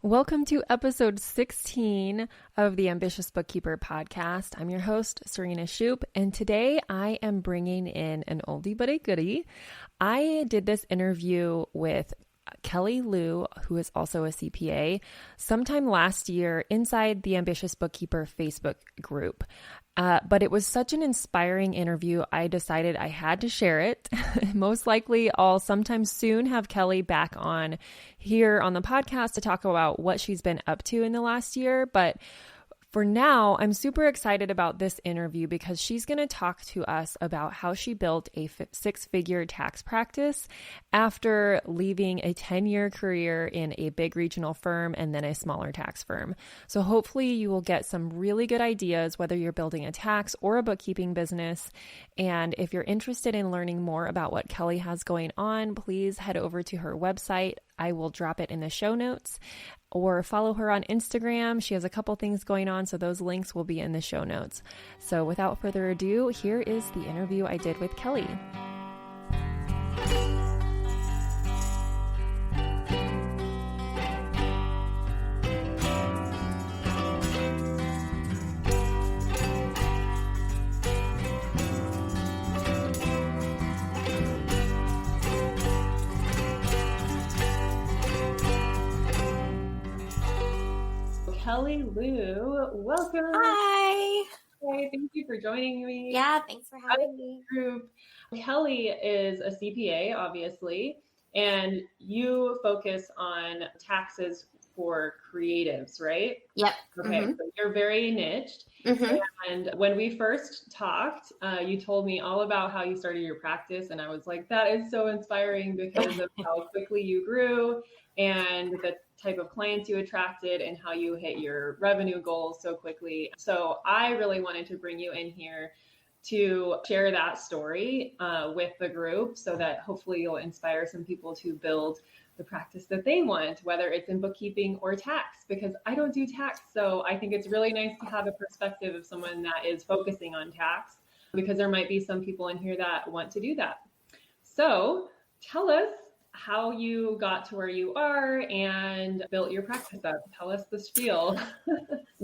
Welcome to episode 16 of the Ambitious Bookkeeper Podcast. I'm your host, Serena Shoup, and today I am bringing in an oldie but a goodie. I did this interview with Kelli Loo, who is also a CPA, sometime last year inside the Ambitious Bookkeeper Facebook group. But it was such an inspiring interview, I decided I had to share it. Most likely, I'll sometime soon have Kelli back on here on the podcast to talk about what she's been up to in the last year. But for now, I'm super excited about this interview because she's going to talk to us about how she built a six-figure tax practice after leaving a 10-year career in a big regional firm and then a smaller tax firm. So hopefully you will get some really good ideas whether you're building a tax or a bookkeeping business. And if you're interested in learning more about what Kelli has going on, please head over to her website. I will drop it in the show notes, or follow her on Instagram. She has a couple things going on, so those links will be in the show notes. So without further ado, here is the interview I did with Kelli. Kelli Loo, welcome. Hi. Hi, thank you for joining me. Yeah, thanks for having me. Kelli is a CPA, obviously, and you focus on taxes for creatives, right? Yep. Okay, so you're very niched. And when we first talked, you told me all about how you started your practice, and I was like, that is so inspiring because of how quickly you grew and the type of clients you attracted and how you hit your revenue goals so quickly. So I really wanted to bring you in here to share that story with the group so that hopefully you'll inspire some people to build the practice that they want, whether it's in bookkeeping or tax, because I don't do tax. So I think it's really nice to have a perspective of someone that is focusing on tax, because there might be some people in here that want to do that. So tell us how you got to where you are and built your practice up. Tell us the spiel.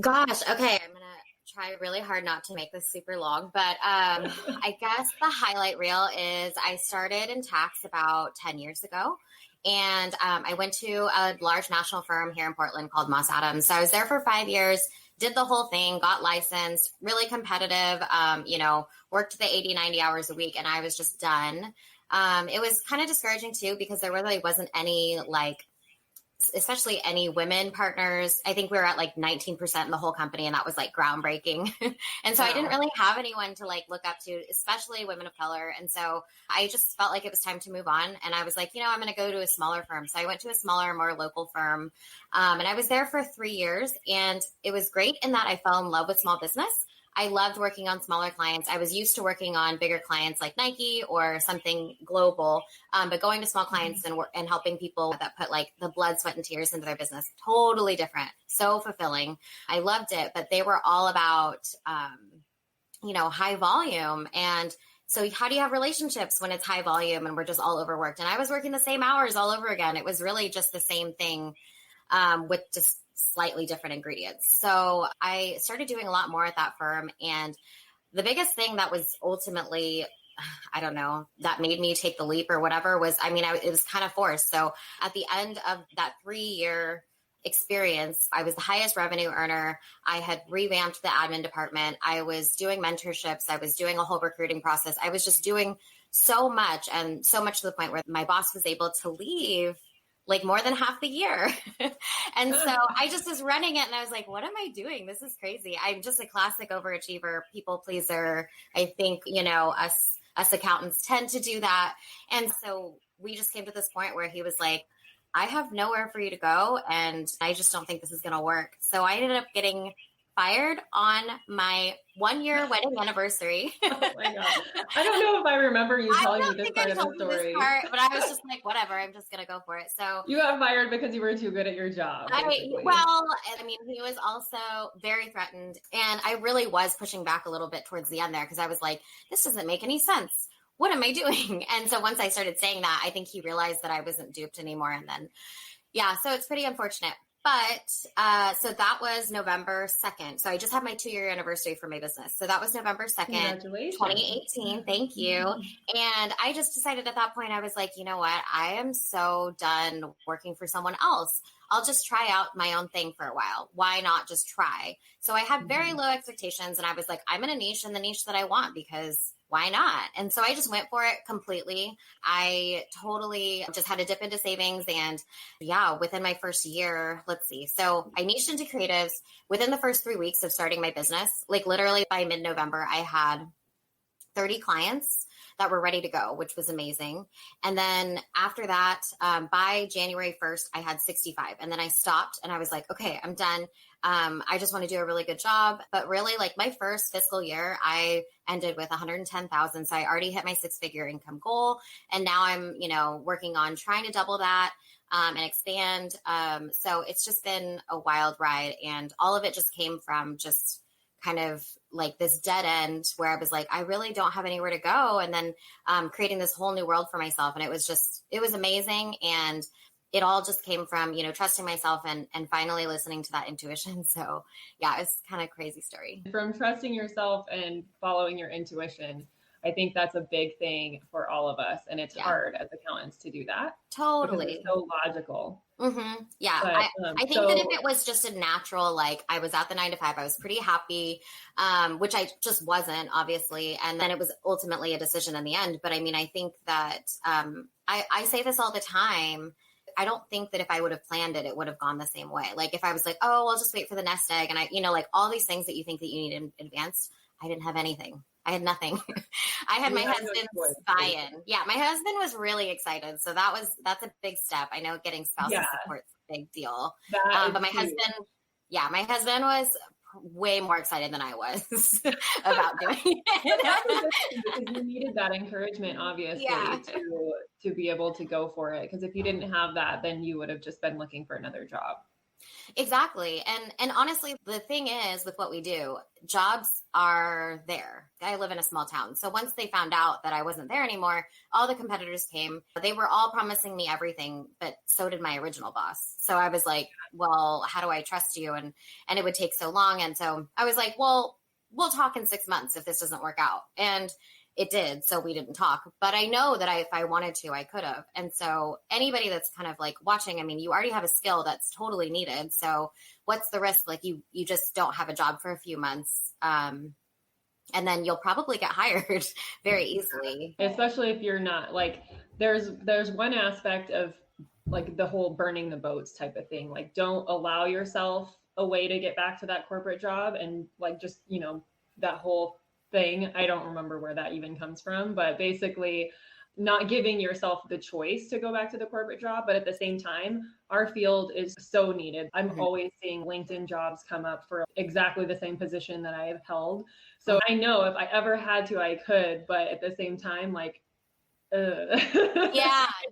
Gosh, okay. I'm going to try really hard not to make this super long, but I guess the highlight reel is I started in tax about 10 years ago. And I went to a large national firm here in Portland called Moss Adams. So I was there for 5 years, did the whole thing, got licensed, really competitive, worked the 80, 90 hours a week, and I was just done. It was kind of discouraging too, because there really wasn't any, especially any women partners. I think we were at 19% in the whole company, and that was groundbreaking. And so I didn't really have anyone to look up to, especially women of color. And so I just felt like it was time to move on. And I was like, I'm going to go to a smaller firm. So I went to a smaller, more local firm. And I was there for 3 years, and it was great in that I fell in love with small business. I loved working on smaller clients. I was used to working on bigger clients like Nike or something global, but going to small clients and helping people that put the blood, sweat, and tears into their business, totally different, so fulfilling. I loved it, but they were all about, high volume. And so how do you have relationships when it's high volume and we're just all overworked? And I was working the same hours all over again. It was really just the same thing with just slightly different ingredients. So I started doing a lot more at that firm. And the biggest thing that was ultimately, that made me take the leap or whatever was, it was kind of forced. So at the end of that 3-year experience, I was the highest revenue earner. I had revamped the admin department. I was doing mentorships. I was doing a whole recruiting process. I was just doing so much, and so much to the point where my boss was able to leave more than half the year. And so I just was running it, and I was like, what am I doing? This is crazy. I'm just a classic overachiever, people pleaser. I think, us accountants tend to do that. And so we just came to this point where he was like, I have nowhere for you to go, and I just don't think this is going to work. So I ended up getting fired on my 1-year wedding anniversary. Oh my God. I don't know if I remember you telling me this part of the story. But I was just like, whatever, I'm just going to go for it. So you got fired because you were too good at your job. He was also very threatened. And I really was pushing back a little bit towards the end there, because I was like, this doesn't make any sense. What am I doing? And so once I started saying that, I think he realized that I wasn't duped anymore. And then, so it's pretty unfortunate. But so that was November 2nd. So I just had my 2-year anniversary for my business. So that was November 2nd, Congratulations. 2018. Thank you. And I just decided at that point, I was like, you know what? I am so done working for someone else. I'll just try out my own thing for a while. Why not just try? So I had very low expectations, and I was like, I'm in a niche in the niche that I want, because why not? And so I just went for it completely. I totally just had to dip into savings. And yeah, within my first year, let's see. So I niched into creatives within the first 3 weeks of starting my business. Like literally by mid-November, I had 30 clients that were ready to go, which was amazing. And then after that, by January 1st, I had 65. And then I stopped and I was like, okay, I'm done. I just want to do a really good job. But really, like my first fiscal year, I ended with 110,000. So I already hit my 6-figure income goal. And now I'm, working on trying to double that and expand. So it's just been a wild ride. And all of it just came from just kind of like this dead end where I was like, I really don't have anywhere to go. And then creating this whole new world for myself. And it was amazing. And it all just came from, trusting myself and finally listening to that intuition. So yeah, it's kind of a crazy story. From trusting yourself and following your intuition, I think that's a big thing for all of us. And it's hard as accountants to do that. Totally. Because it's so logical. Mm-hmm. Yeah. But, I think that if it was just a natural, like I was at the 9 to 5, I was pretty happy, which I just wasn't, obviously. And then it was ultimately a decision in the end. But I mean, I think that I say this all the time. I don't think that if I would have planned it, it would have gone the same way. Like if I was like, oh, I'll just wait for the nest egg. And like all these things that you think that you need in advance, I didn't have anything. I had nothing. I had my husband's buy-in. Yeah, my husband was really excited. So that's a big step. I know getting spousal support is a big deal. But my husband was way more excited than I was about doing it. Because you needed that encouragement, obviously, to be able to go for it. Because if you didn't have that, then you would have just been looking for another job. Exactly. And honestly, the thing is with what we do, jobs are there. I live in a small town. So once they found out that I wasn't there anymore, all the competitors came. They were all promising me everything, but so did my original boss. So I was like, well, how do I trust you? And it would take so long. And so I was like, well, we'll talk in 6 months if this doesn't work out. And it did. So we didn't talk, but I know that if I wanted to, I could have. And so anybody that's kind of like watching, I mean, you already have a skill that's totally needed. So what's the risk? Like you just don't have a job for a few months. And then you'll probably get hired very easily. Especially if you're not like, there's one aspect of like the whole burning the boats type of thing. Like don't allow yourself a way to get back to that corporate job. And like, just, that whole thing. I don't remember where that even comes from, but basically not giving yourself the choice to go back to the corporate job. But at the same time, our field is so needed. I'm always seeing LinkedIn jobs come up for exactly the same position that I have held. So I know if I ever had to, I could, but at the same time, like, I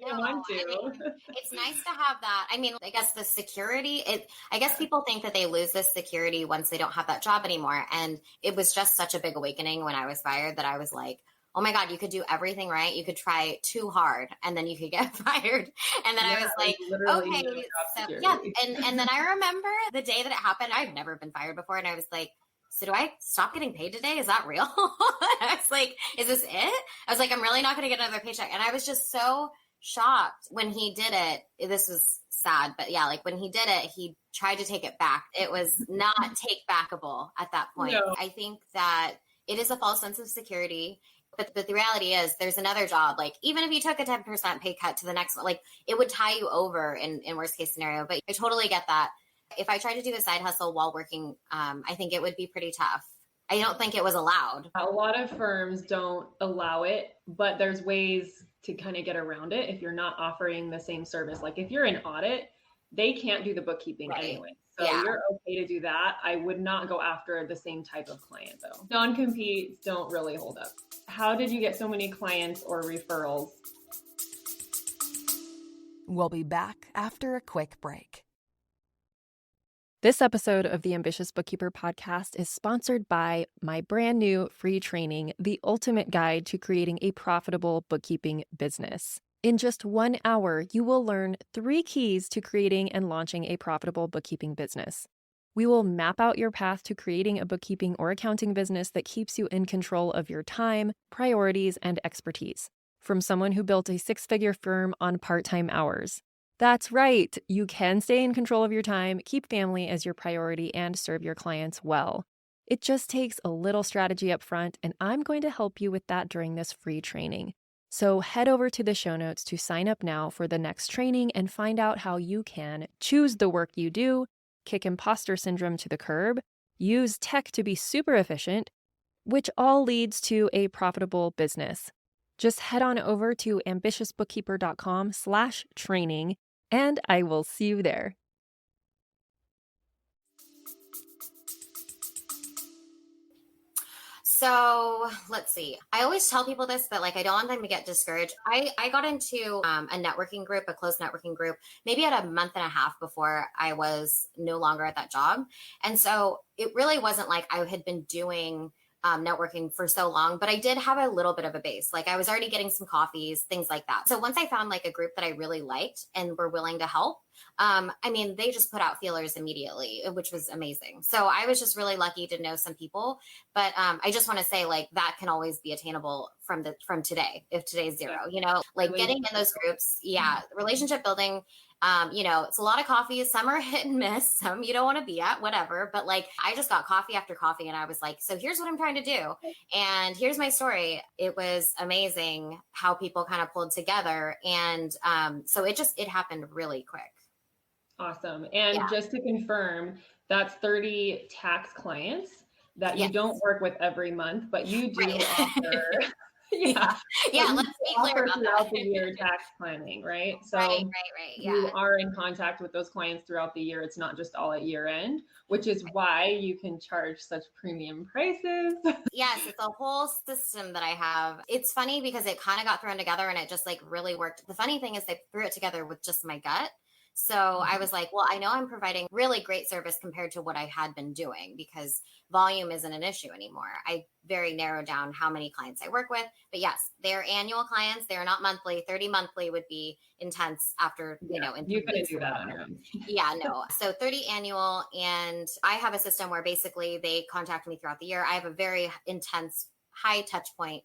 want to. I mean, it's nice to have that. I mean, I guess the security, I guess people think that they lose this security once they don't have that job anymore. And it was just such a big awakening when I was fired that I was like, oh my God, you could do everything right. You could try too hard and then you could get fired. And then I was like, okay. So, and then I remember the day that it happened, I've never been fired before. And I was like, so do I stop getting paid today? Is that real? I was like, is this it? I was like, I'm really not going to get another paycheck. And I was just so shocked when he did it. This was sad, but yeah, like when he did it, he tried to take it back. It was not take backable at that point. No. I think that it is a false sense of security. But the reality is there's another job. Like even if you took a 10% pay cut to the next one, like it would tie you over in worst case scenario. But I totally get that. If I tried to do a side hustle while working, I think it would be pretty tough. I don't think it was allowed. A lot of firms don't allow it, but there's ways to kind of get around it if you're not offering the same service. Like if you're in audit, they can't do the bookkeeping anyway. So you're okay to do that. I would not go after the same type of client though. Non-competes don't really hold up. How did you get so many clients or referrals? We'll be back after a quick break. This episode of the Ambitious Bookkeeper Podcast is sponsored by my brand new free training, The Ultimate Guide to Creating a Profitable Bookkeeping Business. In just 1 hour, you will learn 3 keys to creating and launching a profitable bookkeeping business. We will map out your path to creating a bookkeeping or accounting business that keeps you in control of your time, priorities, and expertise, from someone who built a 6-figure firm on part-time hours. That's right, you can stay in control of your time, keep family as your priority, and serve your clients well. It just takes a little strategy up front, and I'm going to help you with that during this free training. So head over to the show notes to sign up now for the next training and find out how you can choose the work you do, kick imposter syndrome to the curb, use tech to be super efficient, which all leads to a profitable business. Just head on over to ambitiousbookkeeper.com/training, and I will see you there. So let's see. I always tell people this, but like I don't want them to get discouraged. I got into a networking group, a closed networking group, maybe at a month and a half before I was no longer at that job. And so it really wasn't like I had been doing networking for so long, but I did have a little bit of a base. Like I was already getting some coffees, things like that. So once I found like a group that I really liked and were willing to help, they just put out feelers immediately, which was amazing. So I was just really lucky to know some people, but I just want to say like that can always be attainable from today, if today's zero, like getting in those groups. Yeah. Relationship building. It's a lot of coffee. Some are hit and miss. Some you don't want to be at, whatever. But like, I just got coffee after coffee and I was like, so here's what I'm trying to do. And here's my story. It was amazing how people kind of pulled together. And so it happened really quick. Awesome. And just to confirm, that's 30 tax clients that you don't work with every month, but you do offer. Yeah. Let's be clear about throughout that. the year tax planning, right? So right. Yeah. You are in contact with those clients throughout the year. It's not just all at year end, which is why you can charge such premium prices. Yes, it's a whole system that I have. It's funny because it kind of got thrown together and it just like really worked. The funny thing is they threw it together with just my gut. So I was like, well, I know I'm providing really great service compared to what I had been doing because volume isn't an issue anymore. I very narrowed down how many clients I work with. But yes, they're annual clients. They're not monthly. 30 monthly would be intense after, in you couldn't do that on your own. Yeah, no. So 30 annual. And I have a system where basically they contact me throughout the year. I have a very intense, high touch point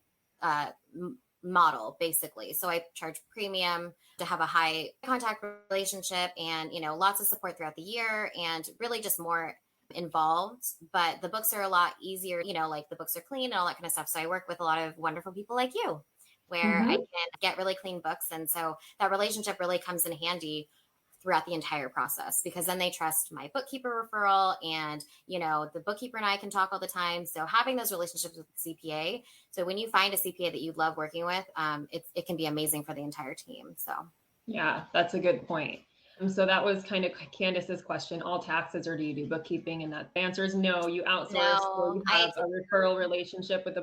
model basically. So I charge premium to have a high contact relationship and, lots of support throughout the year and really just more involved. But the books are a lot easier, like the books are clean and all that kind of stuff. So I work with a lot of wonderful people like you where I can get really clean books. And so that relationship really comes in handy throughout the entire process because then they trust my bookkeeper referral and, the bookkeeper and I can talk all the time. So having those relationships with the CPA. So when you find a CPA that you love working with, it can be amazing for the entire team. So. Yeah, that's a good point. So that was kind of Candace's question, all taxes or do you do bookkeeping? And that answer is no, you outsource. No, you have a referral relationship with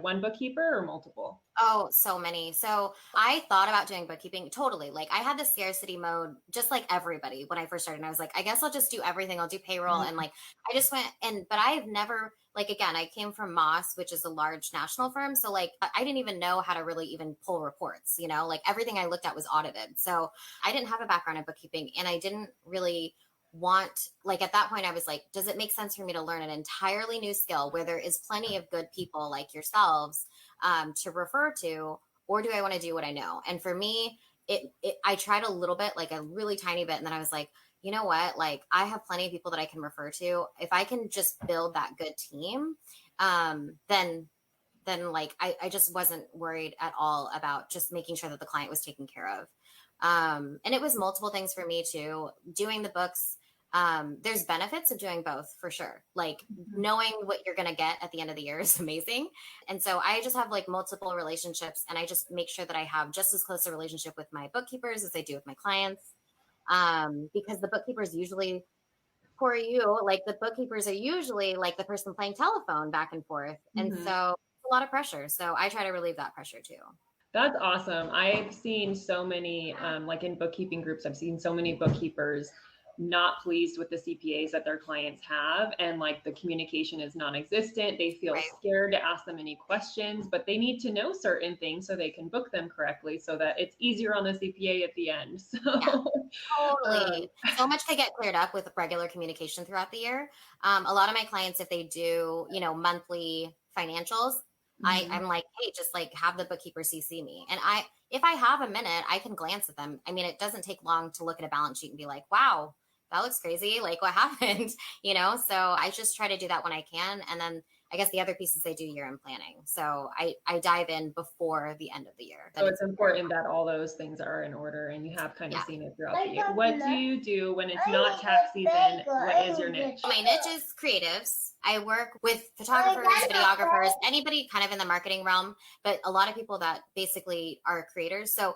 one bookkeeper or multiple? Oh, so many. So I thought about doing bookkeeping totally. Like I had the scarcity mode, just like everybody when I first started. And I was like, I guess I'll just do everything. I'll do payroll. And like, I just went but I've never, like, again, I came from Moss, which is a large national firm. So like, I didn't even know how to really even pull reports, like everything I looked at was audited. So I didn't have a background in bookkeeping and I didn't really want, like at that point, I was like, does it make sense for me to learn an entirely new skill where there is plenty of good people like yourselves to refer to, or do I want to do what I know? And for me, I tried a little bit, like a really tiny bit. And then I was like, you know what? Like I have plenty of people that I can refer to. If I can just build that good team, then like, I just wasn't worried at all about just making sure that the client was taken care of. And it was multiple things for me too. Doing the books, there's benefits of doing both for sure. Like knowing what you're going to get at the end of the year is amazing. And so I just have like multiple relationships and I just make sure that I have just as close a relationship with my bookkeepers as I do with my clients. Because the bookkeepers usually for you, like the bookkeepers are usually like the person playing telephone back and forth. And so it's a lot of pressure. So I try to relieve that pressure too. That's awesome. I've seen so many, like in bookkeeping groups, I've seen so many bookkeepers not pleased with the CPAs that their clients have. And like the communication is non-existent. They feel scared to ask them any questions, but they need to know certain things so they can book them correctly so that it's easier on the CPA at the end. So totally. So much could get cleared up with regular communication throughout the year. A lot of my clients, if they do, monthly financials, I'm like, hey, just like have the bookkeeper CC me. And if I have a minute, I can glance at them. I mean, it doesn't take long to look at a balance sheet and be like, wow, that looks crazy. Like what happened, So I just try to do that when I can. And then I guess the other piece is I do year-end planning. So I dive in before the end of the year. So it's important that all those things are in order, and you have kind of seen it throughout the year. What do you do when it's not tax season? What is your niche? My niche is creatives. I work with photographers, videographers, anybody kind of in the marketing realm, but a lot of people that basically are creators. So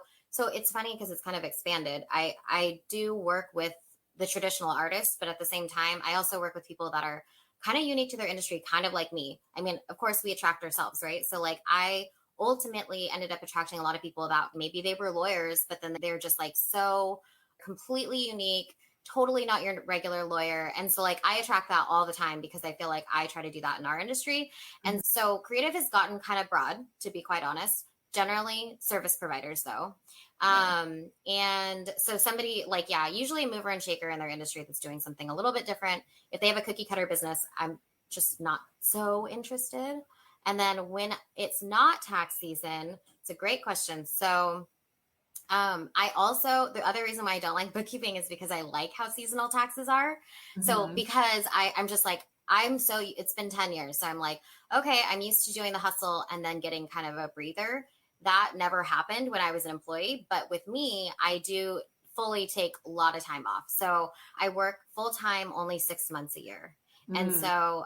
it's funny because it's kind of expanded. I do work with the traditional artists, but at the same time, I also work with people that are kind of unique to their industry, kind of like me. I mean, of course we attract ourselves, right? So like I ultimately ended up attracting a lot of people that maybe they were lawyers, but then they're just like so completely unique, totally not your regular lawyer. And so like I attract that all the time because I feel like I try to do that in our industry. And so creative has gotten kind of broad, to be quite honest. Generally service providers though. And so somebody like, usually a mover and shaker in their industry that's doing something a little bit different. If they have a cookie cutter business, I'm just not so interested. And then when it's not tax season, it's a great question. So the other reason why I don't like bookkeeping is because I like how seasonal taxes are. So because I'm just like, it's been 10 years. So I'm like, okay, I'm used to doing the hustle and then getting kind of a breather. That never happened when I was an employee. But with me, I do fully take a lot of time off. So I work full time only 6 months a year. And so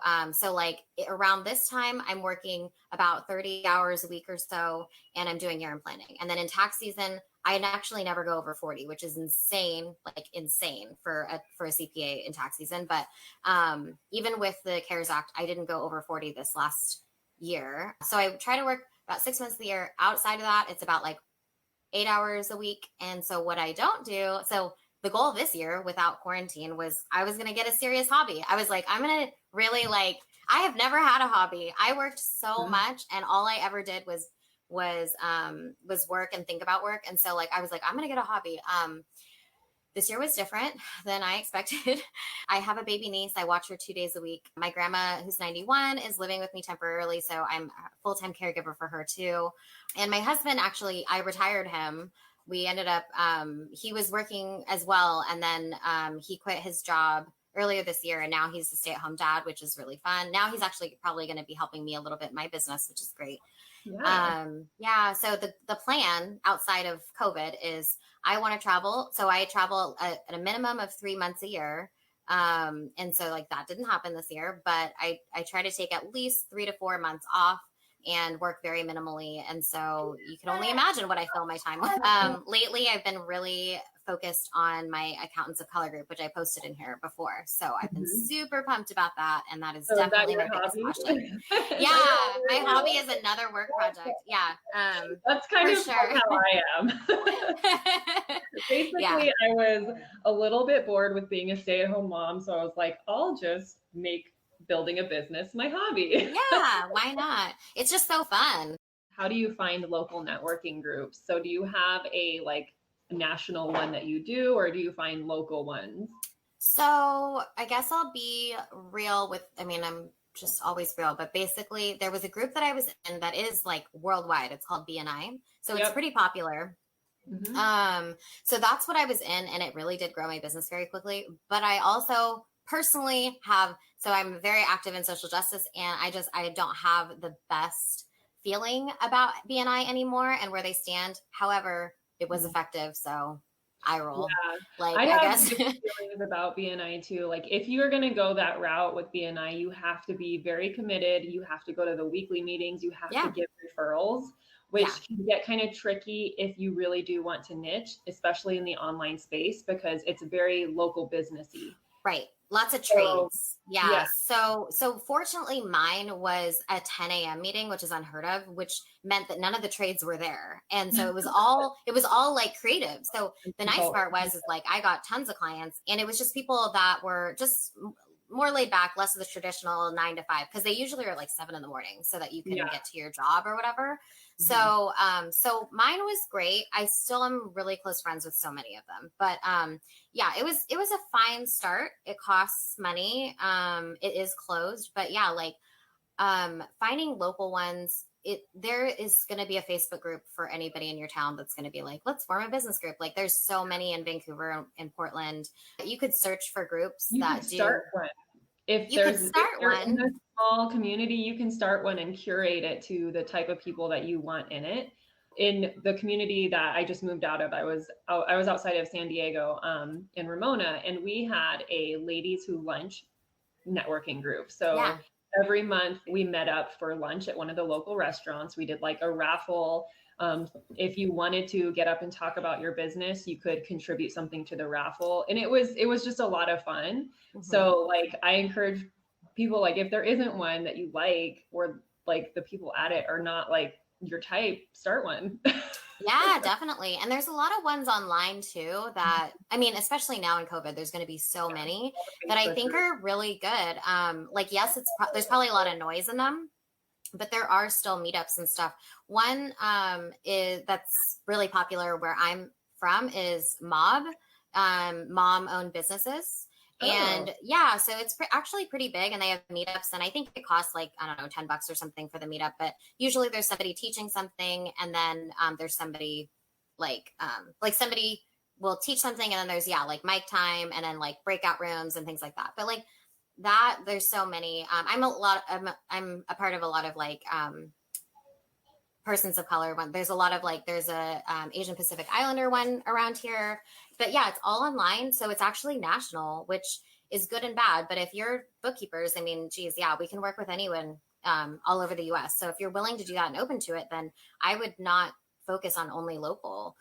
like around this time, I'm working about 30 hours a week or so, and I'm doing year-end planning. And then in tax season, I actually never go over 40, which is insane for a CPA in tax season. But even with the CARES Act, I didn't go over 40 this last year. So I try to work about 6 months of the year. Outside of that, it's about like 8 hours a week. And so what I don't do, so the goal this year without quarantine was I was going to get a serious hobby. I was like, I'm going to really I have never had a hobby. I worked so much and all I ever did was work and think about work. And so I was like, I'm going to get a hobby. This year was different than I expected. I have a baby niece. I watch her 2 days a week. My grandma, who's 91, is living with me temporarily. So I'm a full-time caregiver for her too. And my husband, actually, I retired him. We ended up, he was working as well. And then he quit his job earlier this year. And now he's a stay-at-home dad, which is really fun. Now he's actually probably going to be helping me a little bit in my business, which is great. So the plan outside of COVID is I want to travel. So I travel at a minimum of 3 months a year. And so that didn't happen this year, but I try to take at least 3 to 4 months off and work very minimally. And so you can only imagine what I fill my time with. Lately, I've been really focused on my Accountants of Color group, which I posted in here before. So I've been super pumped about that. And that is definitely my biggest passion. My hobby is another work project. That's kind of how I am. Basically, I was a little bit bored with being a stay-at-home mom. So I was like, I'll just make building a business my hobby. Why not? It's just so fun. How do you find local networking groups? So do you have a national one that you do, or do you find local ones? So I guess I'll be real I'm just always real, but basically there was a group that I was in that is worldwide. It's called BNI. So it's pretty popular. So that's what I was in, and it really did grow my business very quickly. But I also personally I'm very active in social justice, and I don't have the best feeling about BNI anymore and where they stand. However, it was effective, so I roll. I guess feelings about BNI too. If you're going to go that route with BNI, you have to be very committed. You have to go to the weekly meetings. You have to give referrals, which can get kind of tricky if you really do want to niche, especially in the online space, because it's very local businessy. Right. Lots of So, trades. Yeah. yeah. So fortunately mine was a 10 a.m. meeting, which is unheard of, which meant that none of the trades were there. And so it was all like creative. So the nice part was, is like, I got tons of clients and it was just people that were just more laid back, less of the traditional 9 to 5, because they usually are like 7 a.m. so that you can get to your job or whatever. So, so mine was great. I still am really close friends with so many of them, but, yeah, it was a fine start. It costs money. It is closed, but yeah, like, finding local ones, there is going to be a Facebook group for anybody in your town that's going to be like, let's form a business group. Like there's so many in Vancouver and Portland. You could search for groups that do. Start one. If You could there's start one. In a small community, you can start one and curate it to the type of people that you want in it. In the community that I just moved out of, I was outside of San Diego, in Ramona, and we had a ladies who lunch networking group. So every month we met up for lunch at one of the local restaurants. We did like a raffle. If you wanted to get up and talk about your business, you could contribute something to the raffle. And it was just a lot of fun. So like, I encourage people, like, if there isn't one that you like, or like the people at it are not like your type, start one. Yeah, definitely. And there's a lot of ones online too that, I mean, especially now in COVID, there's going to be so many that I think are really good. Like, yes, there's probably a lot of noise in them, but there are still meetups and stuff. One that's really popular where I'm from is Mob, mom-owned businesses. And yeah, so it's actually pretty big, and they have meetups, and I think it costs like, I don't know, $10 or something for the meetup, but usually there's somebody teaching something, and then there's somebody like somebody will teach something, and then there's like mic time, and then like breakout rooms and things like that. But like that, there's so many. I'm a part of a lot of like persons of color one. There's a lot of like, there's a Asian Pacific Islander one around here, but yeah, it's all online. So it's actually national, which is good and bad. But if you're bookkeepers, I mean, geez, yeah, we can work with anyone all over the US. So if you're willing to do that and open to it, then I would not focus on only local.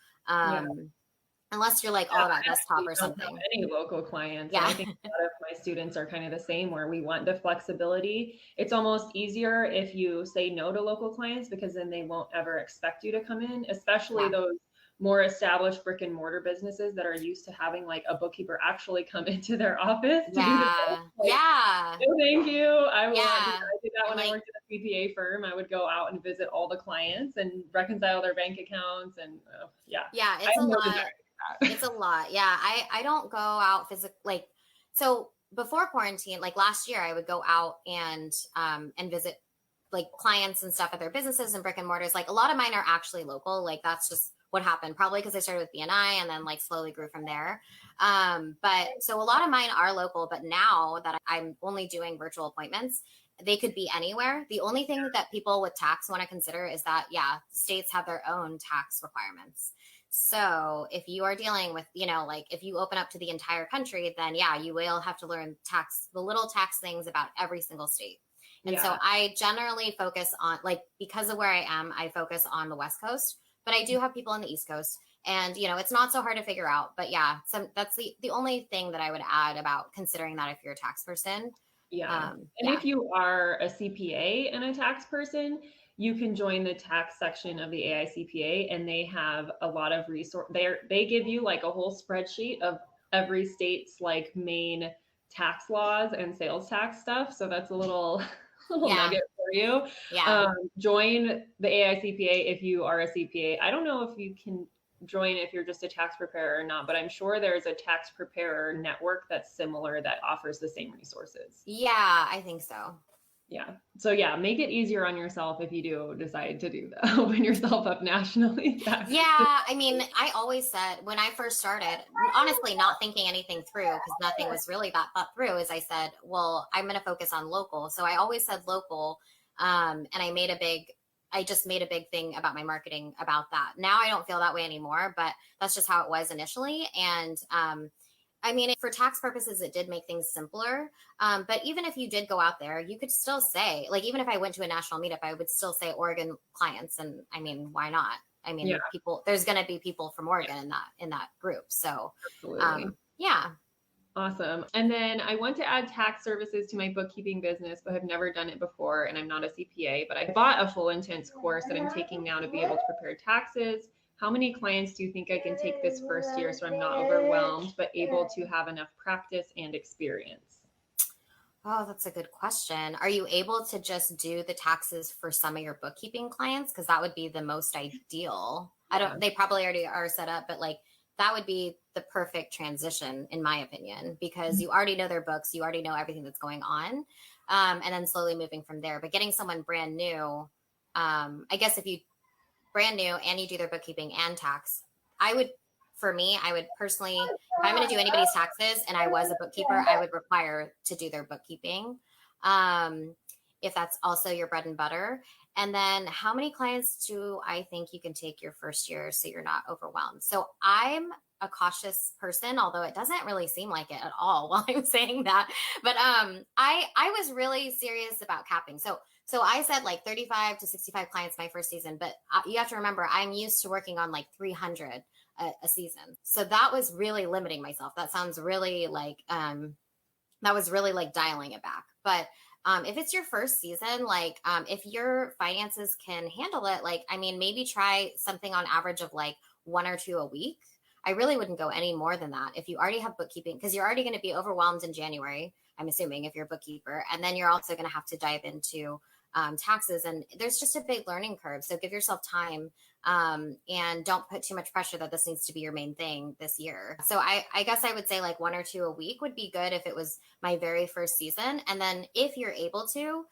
Unless you're like all about desktop or something. Any local clients. Yeah. And I think a lot of my students are kind of the same, where we want the flexibility. It's almost easier if you say no to local clients, because then they won't ever expect you to come in, especially those more established brick and mortar businesses that are used to having like a bookkeeper actually come into their office. To do the Like, no, thank you. I did that when I worked at a CPA firm. I would go out and visit all the clients and reconcile their bank accounts, and it's a lot. It's a lot. Yeah. I don't go out physically. Like, so before quarantine, like last year, I would go out and visit like clients and stuff at their businesses and brick and mortars. Like a lot of mine are actually local. Like that's just what happened, probably because I started with BNI and then like slowly grew from there. But so a lot of mine are local, but now that I'm only doing virtual appointments, they could be anywhere. The only thing that people with tax want to consider is that, states have their own tax requirements. So if you are dealing with, like if you open up to the entire country, then you will have to learn the little tax things about every single state. And so I generally focus on, like, because of where I am, I focus on the West Coast, but I do have people on the East Coast, and, it's not so hard to figure out, but that's the only thing that I would add about considering that if you're a tax person. If you are a CPA and a tax person, you can join the tax section of the AICPA, and they have a lot of resources. They give you like a whole spreadsheet of every state's like main tax laws and sales tax stuff. So that's a little nugget for you. Join the AICPA if you are a CPA. I don't know if you can join if you're just a tax preparer or not, but I'm sure there's a tax preparer network that's similar that offers the same resources. Yeah, I think so. So make it easier on yourself if you do decide to do that. Open yourself up nationally. I mean, I always said when I first started, honestly, not thinking anything through, because nothing was really that thought through, is I said, well, I'm going to focus on local. So I always said local. And I just made a big thing about my marketing about that. Now I don't feel that way anymore, but that's just how it was initially. And, I mean, for tax purposes, it did make things simpler. But even if you did go out there, you could still say, like, even if I went to a national meetup, I would still say Oregon clients. And I mean, why not? I mean, there's going to be people from Oregon in that group. So, Awesome. And then I want to add tax services to my bookkeeping business, but have never done it before. And I'm not a CPA, but I bought a full intense course that I'm taking now to be able to prepare taxes. How many clients do you think I can take this first year so I'm not overwhelmed, but able to have enough practice and experience? Oh, that's a good question. Are you able to just do the taxes for some of your bookkeeping clients? Because that would be the most ideal. They probably already are set up, but like that would be the perfect transition, in my opinion, because you already know their books, you already know everything that's going on, and then slowly moving from there. But getting someone brand new, I guess if you brand new and you do their bookkeeping and tax, I would personally, if I'm going to do anybody's taxes and I was a bookkeeper, I would require to do their bookkeeping. If that's also your bread and butter. And then how many clients do I think you can take your first year so you're not overwhelmed? So I'm a cautious person, although it doesn't really seem like it at all while I'm saying that. But I was really serious about capping. So I said like 35 to 65 clients my first season, but you have to remember, I'm used to working on like 300 a season. So that was really limiting myself. That sounds really like, that was really like dialing it back. But if it's your first season, like if your finances can handle it, like, I mean, maybe try something on average of like 1 or 2 a week. I really wouldn't go any more than that. If you already have bookkeeping, because you're already going to be overwhelmed in January, I'm assuming, if you're a bookkeeper, and then you're also going to have to dive into taxes, and there's just a big learning curve. So give yourself time, and don't put too much pressure that this needs to be your main thing this year. So I guess I would say like 1 or 2 a week would be good if it was my very first season. And then if you're able to,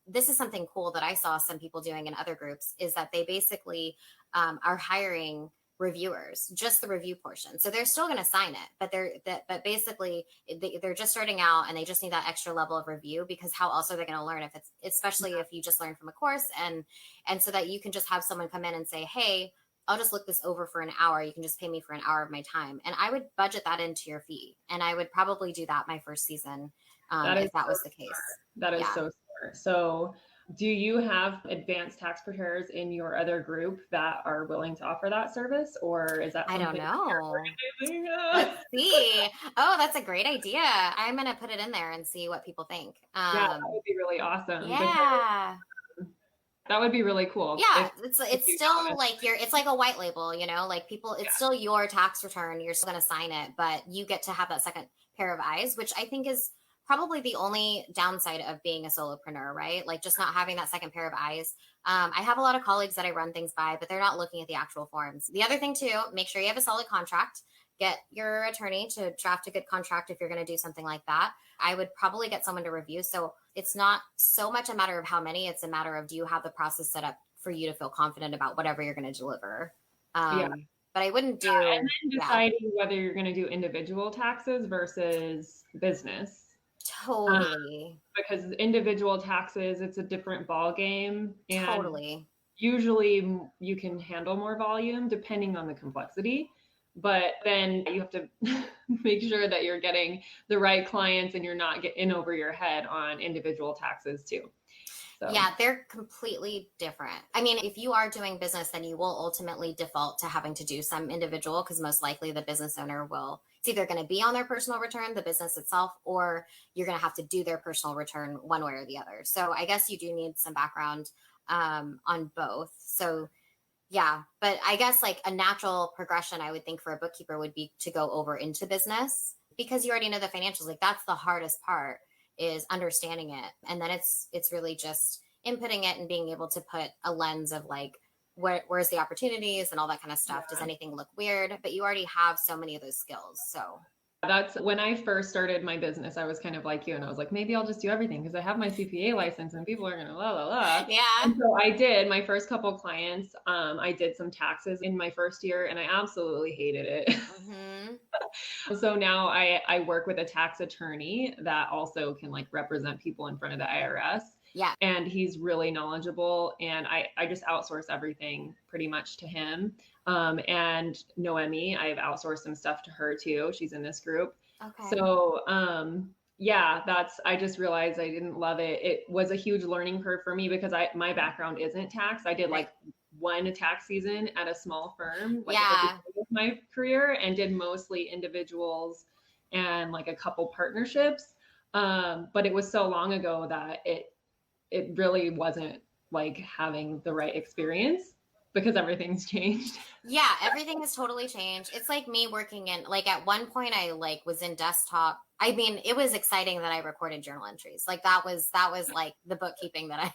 this is something cool that I saw some people doing in other groups, is that they basically are hiring reviewers, just the review portion. So they're still going to sign it, but basically they're just starting out and they just need that extra level of review, because how else are they going to learn if it's, especially if you just learn from a course, and so that you can just have someone come in and say, hey, I'll just look this over for an hour. You can just pay me for an hour of my time. And I would budget that into your fee. And I would probably do that my first season, if that was the case. That is so smart. So do you have advanced tax preparers in your other group that are willing to offer that service, or is that something? I don't know. Let's see. Oh, that's a great idea. I'm going to put it in there and see what people think. Yeah, that would be really awesome. Yeah. That would be really cool. Yeah, it's still like it's like a white label, you know, like people, it's still your tax return. You're still going to sign it, but you get to have that second pair of eyes, which I think is probably the only downside of being a solopreneur, right? Like just not having that second pair of eyes. I have a lot of colleagues that I run things by, but they're not looking at the actual forms. The other thing too, make sure you have a solid contract. Get your attorney to draft a good contract if you're going to do something like that. I would probably get someone to review. So it's not so much a matter of how many, it's a matter of, do you have the process set up for you to feel confident about whatever you're going to deliver? But I wouldn't do. And then deciding whether you're going to do individual taxes versus business. Totally. Because individual taxes, it's a different ball game. And totally. Usually you can handle more volume depending on the complexity, but then you have to make sure that you're getting the right clients and you're not getting in over your head on individual taxes too. So. Yeah, they're completely different. I mean, if you are doing business, then you will ultimately default to having to do some individual, because most likely the business owner will, it's either going to be on their personal return, the business itself, or you're going to have to do their personal return one way or the other. So I guess you do need some background on both. So yeah, but I guess like a natural progression, I would think, for a bookkeeper would be to go over into business, because you already know the financials. Like that's the hardest part, is understanding it. And then it's really just inputting it and being able to put a lens of like, where's the opportunities and all that kind of stuff. Does anything look weird? But you already have so many of those skills. So that's when I first started my business, I was kind of like you, and I was like, maybe I'll just do everything because I have my CPA license and people are going to Yeah. And so I did my first couple clients. I did some taxes in my first year and I absolutely hated it. Mm-hmm. So now I work with a tax attorney that also can like represent people in front of the IRS. Yeah. And he's really knowledgeable, and I just outsource everything pretty much to him. And Noemi, I've outsourced some stuff to her too. She's in this group. Okay. So, I just realized I didn't love it. It was a huge learning curve for me because my background isn't tax. I did like one tax season at a small firm, like at the beginning of my career, and did mostly individuals and like a couple partnerships. But it was so long ago that it really wasn't like having the right experience because everything's changed. Yeah, everything has totally changed. It's like me working in, like, at one point I like was in desktop. I mean, it was exciting that I recorded journal entries. Like that was like the bookkeeping that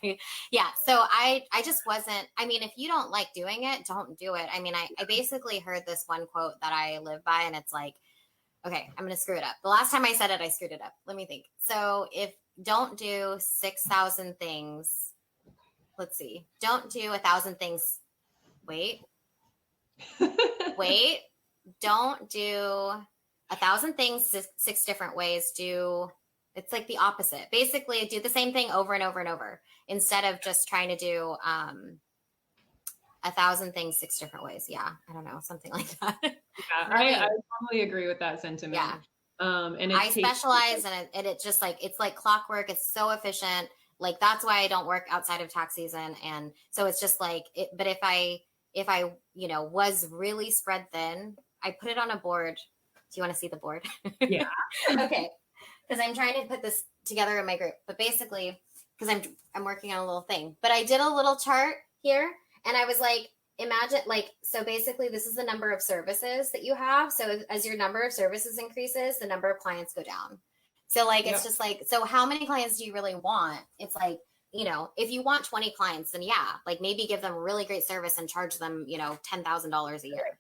yeah. So I just wasn't, I mean, if you don't like doing it, don't do it. I mean, I basically heard this one quote that I live by, and it's like, okay, I'm going to screw it up. The last time I said it, I screwed it up. Let me think. So if don't do 6,000 things, let's see, don't do 1,000 things. Wait, don't do 1,000 things six different ways. It's like the opposite. Basically, do the same thing over and over and over instead of just trying to do 1,000 things 6 different ways. Yeah, I don't know, something like that. Yeah, I totally agree with that sentiment. Yeah. And I specialize and it just like, it's like clockwork. It's so efficient. Like, that's why I don't work outside of tax season. And so it's just like it, but if I, was really spread thin, I put it on a board. Do you want to see the board? Yeah. Okay. Because I'm trying to put this together in my group, but basically, because I'm working on a little thing, but I did a little chart here, and I was like, imagine, like, so basically this is the number of services that you have. So as your number of services increases, the number of clients go down. So like, it's just like, so how many clients do you really want? It's like, if you want 20 clients, then yeah, like maybe give them really great service and charge them, $10,000 a year.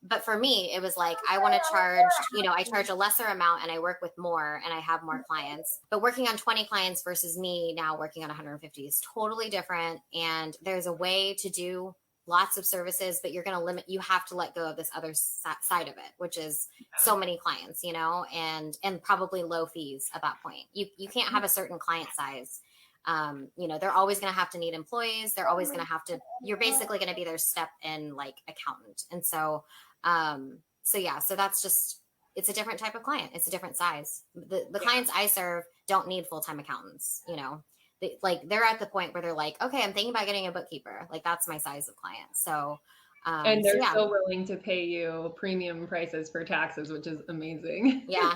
But for me, it was like, I want to charge, I charge a lesser amount and I work with more and I have more clients. But working on 20 clients versus me now working on 150 is totally different. And there's a way to do lots of services, but you're going to you have to let go of this other side of it, which is so many clients, and probably low fees at that point. You can't have a certain client size. They're always going to have to need employees. They're always going to have to, you're basically going to be their step in like accountant. And so that's just, it's a different type of client. It's a different size. The clients I serve don't need full-time accountants, they're at the point where they're like, okay, I'm thinking about getting a bookkeeper. Like, that's my size of client. So, and they're still willing to pay you premium prices for taxes, which is amazing. Yeah.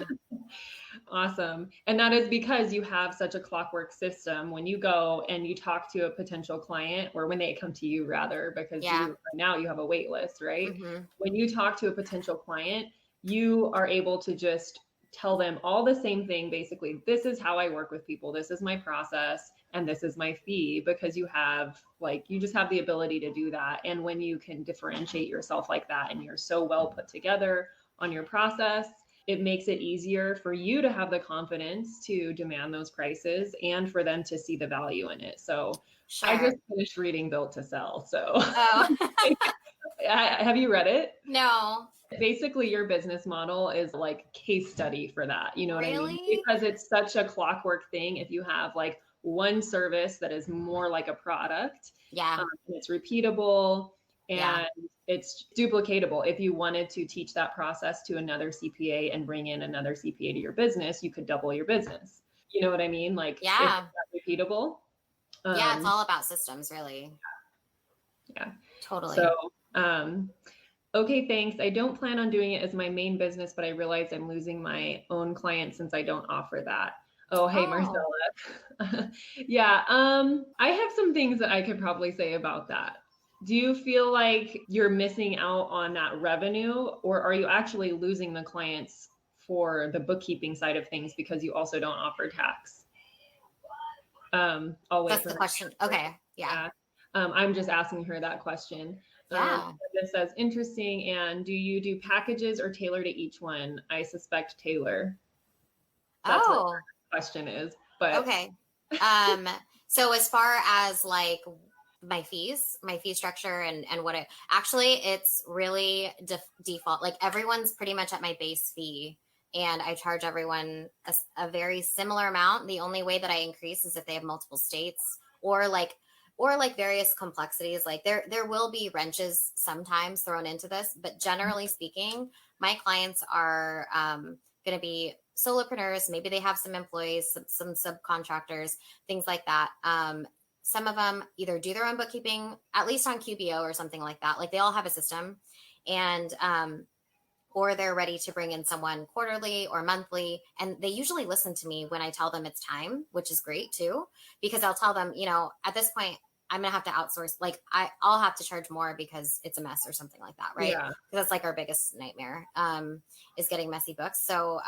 Awesome. And that is because you have such a clockwork system. When you go and you talk to a potential client, or when they come to you rather, because now you have a wait list, right? Mm-hmm. When you talk to a potential client, you are able to just tell them all the same thing. Basically, this is how I work with people. This is my process. And this is my fee, because you just have the ability to do that. And when you can differentiate yourself like that, and you're so well put together on your process, it makes it easier for you to have the confidence to demand those prices and for them to see the value in it. So sure. I just finished reading Built to Sell. So have you read it? No. Basically, your business model is like case study for that. You know what I mean? Because it's such a clockwork thing. If you have like one service that is more like a product, and it's repeatable and it's duplicatable. If you wanted to teach that process to another CPA and bring in another CPA to your business, you could double your business. You know what I mean? Like, it's repeatable. It's all about systems, really. Yeah, totally. So, okay, thanks. I don't plan on doing it as my main business, but I realize I'm losing my own clients since I don't offer that. Oh, hey, Marcella. I have some things that I could probably say about that. Do you feel like you're missing out on that revenue, or are you actually losing the clients for the bookkeeping side of things because you also don't offer tax? That's the question. Okay. Yeah. I'm just asking her that question. This says, interesting. And do you do packages or tailor to each one? I suspect tailor. That's what the question is. But okay. So as far as like my fee structure and what it's really default. Like, everyone's pretty much at my base fee, and I charge everyone a very similar amount. The only way that I increase is if they have multiple states or various complexities. Like, there will be wrenches sometimes thrown into this, but generally speaking, my clients are going to be solopreneurs. Maybe they have some employees, some subcontractors, things like that. Some of them either do their own bookkeeping, at least on QBO or something like that. Like, they all have a system, and or they're ready to bring in someone quarterly or monthly. And they usually listen to me when I tell them it's time, which is great too, because I'll tell them, at this point, I'm going to have to outsource. Like I'll have to charge more because it's a mess or something like that. Right. Yeah. That's like our biggest nightmare, is getting messy books. So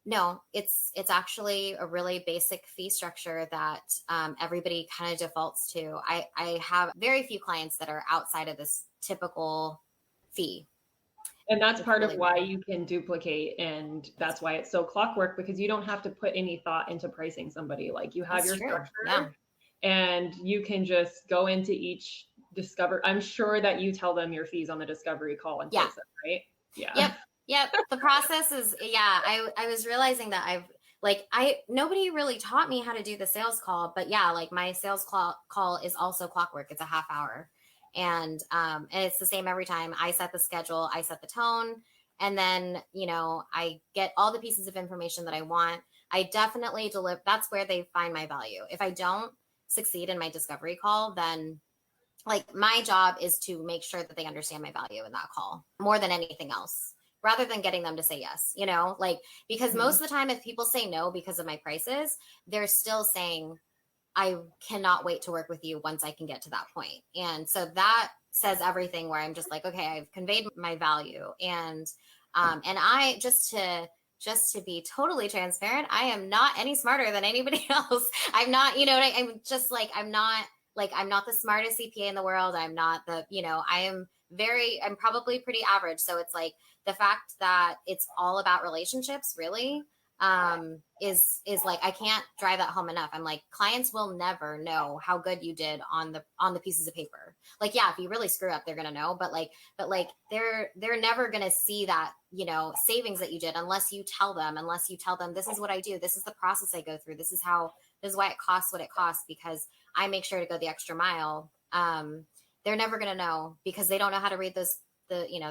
no, it's actually a really basic fee structure that everybody kind of defaults to. I have very few clients that are outside of this typical fee. And that's part of why you can duplicate. And that's why it's so clockwork, because you don't have to put any thought into pricing somebody. Like you have your structure and you can just go into each discover. I'm sure that you tell them your fees on the discovery call and place it, right? Yeah. Yep. The process is, I was realizing that nobody really taught me how to do the sales call, but like my sales call is also clockwork. It's a half hour. And it's the same every time. I set the schedule, I set the tone, and then, I get all the pieces of information that I want. I definitely deliver. That's where they find my value. If I don't succeed in my discovery call, then my job is to make sure that they understand my value in that call more than anything else, rather than getting them to say yes, because most of the time, if people say no because of my prices, they're still saying, I cannot wait to work with you once I can get to that point. And so that says everything, where I'm just like, okay, I've conveyed my value. And I just to be totally transparent, I am not any smarter than anybody else. I'm not, I'm just like, I'm not the smartest CPA in the world. I'm not I'm probably pretty average. So it's like the fact that it's all about relationships really is like, I can't drive that home enough. I'm like, clients will never know how good you did on the pieces of paper. Like, if you really screw up, they're going to know, but they're never going to see that, savings that you did unless you tell them, this is what I do. This is the process I go through. This is why it costs what it costs, because I make sure to go the extra mile. They're never going to know, because they don't know how to read the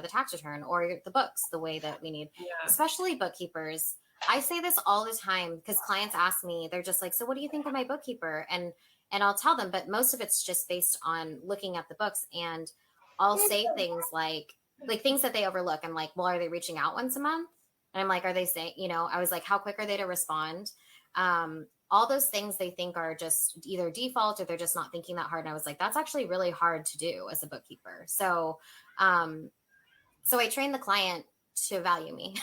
tax return or the books the way that we need, especially bookkeepers. I say this all the time because clients ask me, they're just like, so what do you think of my bookkeeper? And I'll tell them, but most of it's just based on looking at the books, and I'll say things like things that they overlook. I'm like, well, are they reaching out once a month? And I'm like, are they saying, I was like, how quick are they to respond? All those things they think are just either default or they're just not thinking that hard. And I was like, that's actually really hard to do as a bookkeeper. So I train the client to value me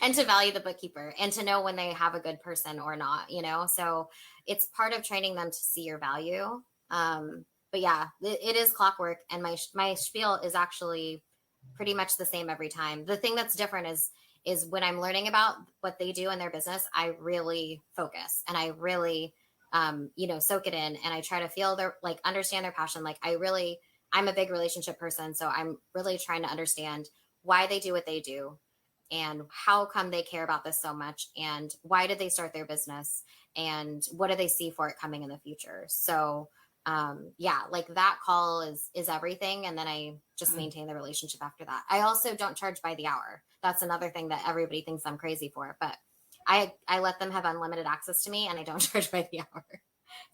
and to value the bookkeeper and to know when they have a good person or not, so it's part of training them to see your value. But it is clockwork. And my spiel is actually pretty much the same every time. The thing that's different is when I'm learning about what they do in their business, I really focus and I really, soak it in, and I try to feel understand their passion. I'm a big relationship person. So I'm really trying to understand why they do what they do and how come they care about this so much, and why did they start their business, and what do they see for it coming in the future. So that call is everything. And then I just maintain the relationship after that. I also don't charge by the hour. That's another thing that everybody thinks I'm crazy for, but I let them have unlimited access to me, and I don't charge by the hour.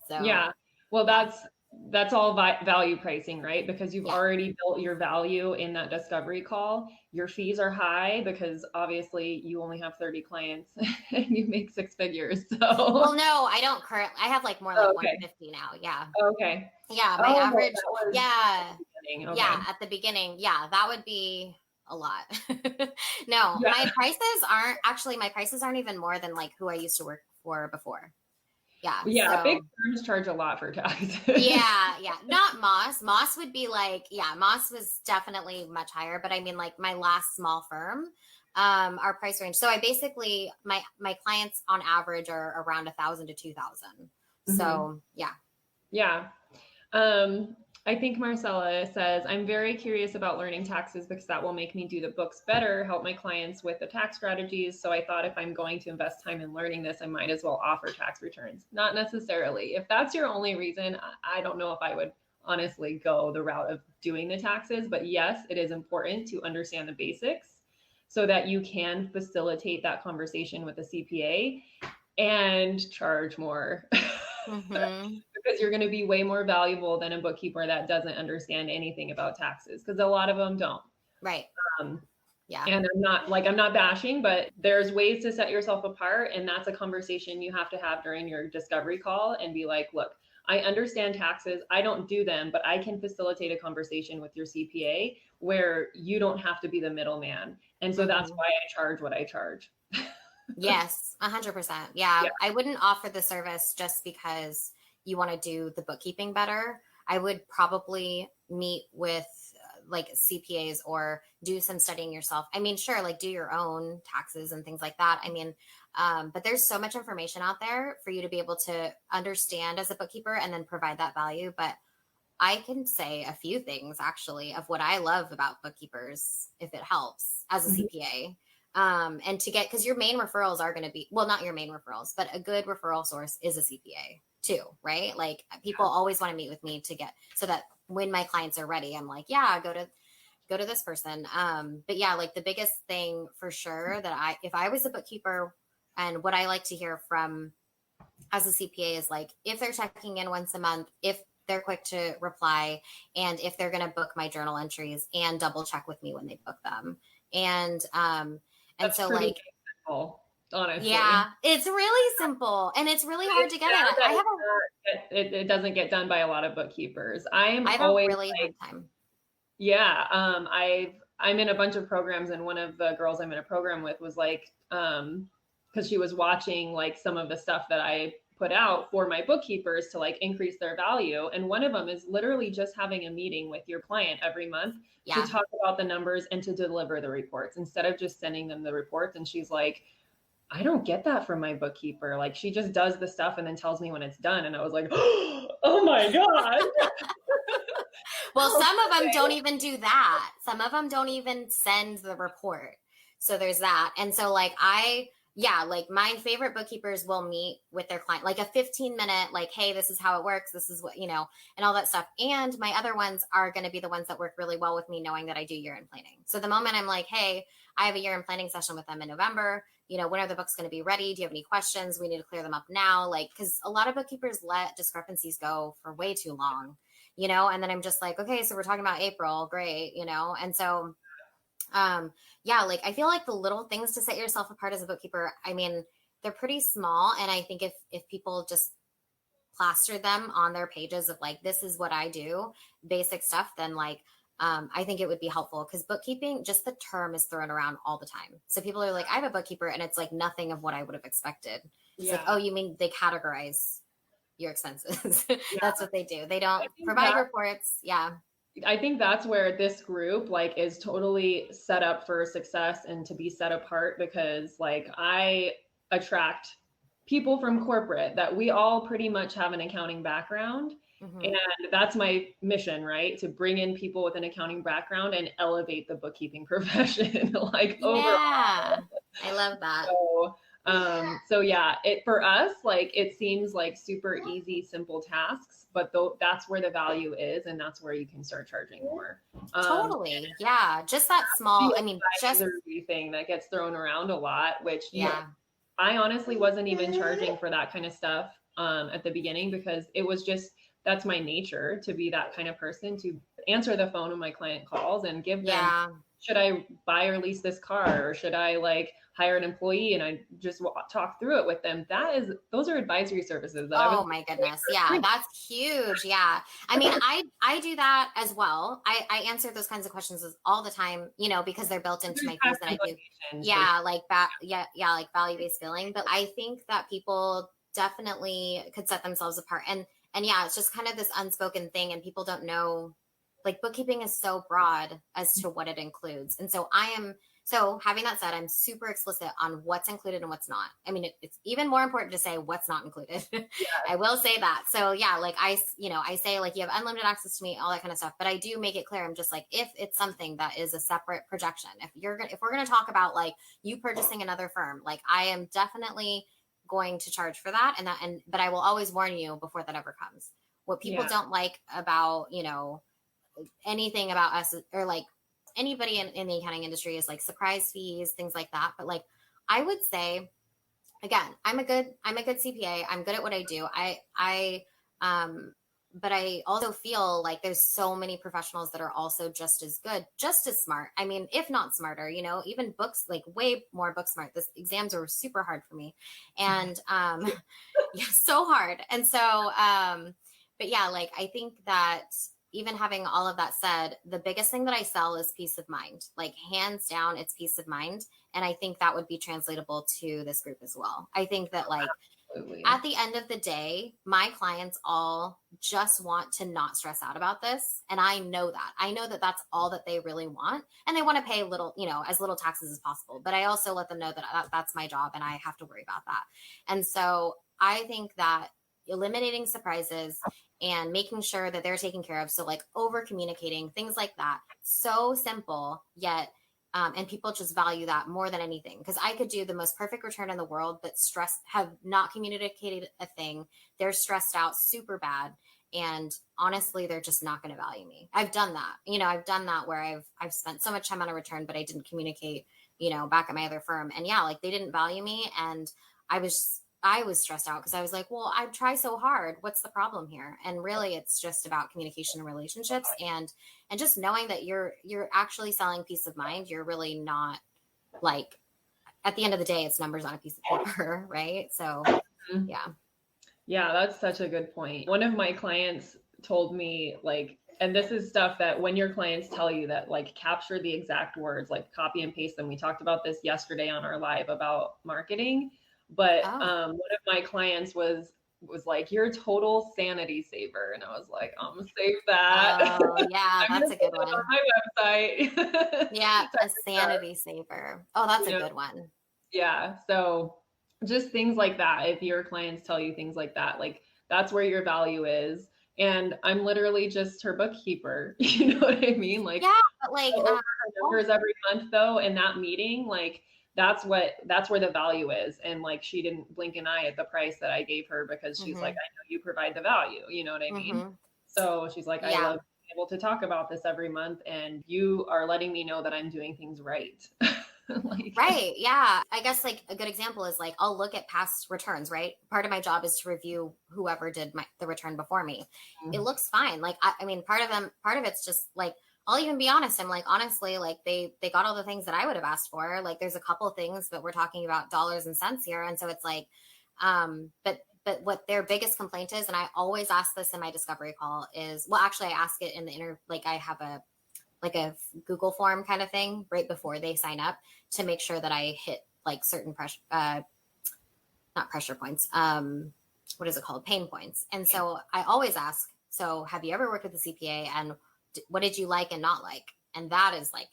So well, that's all value pricing, right? Because you've already built your value in that discovery call. Your fees are high because obviously you only have 30 clients and you make 6 figures. So well, no, I don't currently. I have more like 150 now. Yeah. Okay. Yeah, my average. Okay. At the beginning. Yeah, that would be a lot. No, my prices aren't even more than who I used to work for before. Yeah. Big firms charge a lot for taxes. Yeah. Not Moss. Moss would be Moss was definitely much higher, but I mean my last small firm, our price range. So I basically, my clients on average are around 1,000 to 2,000. Mm-hmm. So yeah. I think Marcella says, I'm very curious about learning taxes because that will make me do the books better, help my clients with the tax strategies. So I thought if I'm going to invest time in learning this, I might as well offer tax returns. Not necessarily. If that's your only reason, I don't know if I would honestly go the route of doing the taxes. But yes, it is important to understand the basics so that you can facilitate that conversation with the CPA and charge more. Mm-hmm. Because you're going to be way more valuable than a bookkeeper that doesn't understand anything about taxes, because a lot of them don't. Right. Um, Yeah. And I'm not bashing, but there's ways to set yourself apart. And that's a conversation you have to have during your discovery call and be like, look, I understand taxes. I don't do them, but I can facilitate a conversation with your CPA where you don't have to be the middleman. And so that's why I charge what I charge. Yes, 100%. Yeah. Yeah. I wouldn't offer the service just because you want to do the bookkeeping better. I would probably meet with like CPAs or do some studying yourself. I mean, sure, like do your own taxes and things like that. I mean, but there's so much information out there for you to be able to understand as a bookkeeper and then provide that value. But I can say a few things actually of what I love about bookkeepers, if it helps as a CPA. And to get, because your main referrals are going to be, well, not your main referrals, but a good referral source is a CPA too, right? Like people always want to meet with me to get, so that when my clients are ready, I'm like, yeah, go to this person. But yeah, like the biggest thing for sure that if I was a bookkeeper, and what I like to hear from as a CPA is like, if they're checking in once a month, if they're quick to reply, and if they're going to book my journal entries and double check with me when they book them. And That's so pretty like, simple, honestly. yeah, it's really simple and it's really hard to get at. I have it doesn't get done by a lot of bookkeepers. I have always a really hard time. Yeah. I'm in a bunch of programs, and one of the girls I'm in a program with was like, because she was watching like some of the stuff that I put out for my bookkeepers to like increase their value. And one of them is literally just having a meeting with your client every month to talk about the numbers and to deliver the reports instead of just sending them the reports. And she's like, I don't get that from my bookkeeper. Like she just does the stuff and then tells me when it's done. And I was like, oh my God. Well, some of them don't even do that. Some of them don't even send the report. So there's that. And so like like my favorite bookkeepers will meet with their client, like a 15-minute, like, hey, this is how it works. This is what, and all that stuff. And my other ones are going to be the ones that work really well with me, knowing that I do year-end planning. So the moment I'm like, hey, I have a year-end planning session with them in November, when are the books going to be ready? Do you have any questions? We need to clear them up now. Like, because a lot of bookkeepers let discrepancies go for way too long, and then I'm just like, okay, so we're talking about April. Great. And so, like, I feel like the little things to set yourself apart as a bookkeeper, I mean, they're pretty small. And I think if people just plaster them on their pages of like, this is what I do, basic stuff, then like, I think it would be helpful, because bookkeeping, just the term is thrown around all the time. So people are like, I have a bookkeeper, and it's like nothing of what I would have expected. It's like, oh, you mean they categorize your expenses? That's what they do. They don't provide reports. Yeah. I think that's where this group like is totally set up for success and to be set apart, because like I attract people from corporate that we all pretty much have an accounting background. And that's my mission, right? To bring in people with an accounting background and elevate the bookkeeping profession, like overall. I love that. So yeah, for us, like it seems like super easy, simple tasks, but that's where the value is, and that's where you can start charging more. Totally, yeah. Just that small. I mean, just thing that gets thrown around a lot, which I honestly wasn't even charging for that kind of stuff at the beginning, because it was just, that's my nature to be that kind of person, to answer the phone when my client calls and give them, should I buy or lease this car, or should I like hire an employee? And I just talk through it with them. Those are advisory services. My goodness. Yeah. That's huge. Yeah. I mean, I do that as well. I answer those kinds of questions all the time, because they're built into my fees that I do. Yeah. Like that. Yeah. Like value-based billing. But I think that people definitely could set themselves apart. And yeah, it's just kind of this unspoken thing, and people don't know, like bookkeeping is so broad as to what it includes. And so having that said, I'm super explicit on what's included and what's not. I mean, it's even more important to say what's not included. I will say that. So yeah, like I say like you have unlimited access to me, all that kind of stuff, but I do make it clear. I'm just like, if it's something that is a separate projection, if we're going to talk about like you purchasing another firm, like I am definitely going to charge for that. But I will always warn you before that ever comes. What people don't like about, anything about us, or like anybody in the accounting industry, is like surprise fees, things like that. But like, I would say, again, I'm a good CPA. I'm good at what I do. I I also feel like there's so many professionals that are also just as good, just as smart. I mean, if not smarter, you know, even books, like way more book smart. The exams are super hard for me. And yeah, so hard. And so, but yeah, like I think that even having all of that said, the biggest thing that I sell is peace of mind. Like hands down, it's peace of mind. And I think that would be translatable to this group as well. I think that like Absolutely. at the end of the day, my clients all just want to not stress out about this. And I know that. I know that that's all that they really want. And they want to pay little, you know, as little taxes as possible. But I also let them know that that's my job and I have to worry about that. And so I think that eliminating surprises and making sure that they're taken care of. So like over communicating, things like that. So simple, yet and people just value that more than anything. Because I could do the most perfect return in the world, but have not communicated a thing. They're stressed out super bad. And honestly, they're just not going to value me. I've done that. You know, I've done that where I've spent so much time on a return, but I didn't communicate, you know, back at my other firm. And yeah, like they didn't value me. And I was stressed out because I was like, well, I try so hard. What's the problem here? And really it's just about communication and relationships and just knowing that you're actually selling peace of mind. You're really not like, at the end of the day, it's numbers on a piece of paper, right? So yeah. Yeah, that's such a good point. One of my clients told me like, and this is stuff that when your clients tell you that like capture the exact words, like copy and paste them. We talked about this yesterday on our live about marketing. But one of my clients was like, you're a total sanity saver. And I was like, I'm gonna save that. Oh yeah, that's a good one. On my website. Yeah, a sanity saver. Oh, that's a good one. Yeah. So just things like that. If your clients tell you things like that, like that's where your value is. And I'm literally just her bookkeeper. You know what I mean? Like, yeah, but like numbers every month though, in that meeting, like, that's where the value is. And like, she didn't blink an eye at the price that I gave her because she's like, I know you provide the value, you know what I mean? So she's like, I love being able to talk about this every month and you are letting me know that I'm doing things right. Like, right. Yeah. I guess like a good example is like, I'll look at past returns, right? Part of my job is to review whoever did the return before me. It looks fine. Like, I mean, part of it's just like, I'll even be honest. I'm like, honestly, like they got all the things that I would have asked for. Like there's a couple of things, but we're talking about dollars and cents here. And so it's like, but what their biggest complaint is, and I always ask this in my discovery call is, well, actually I ask it in the like I have a Google form kind of thing right before they sign up to make sure that I hit like certain not pressure points. What is it called? Pain points. And so I always ask, so have you ever worked with a CPA and what did you like and not like? And that is like,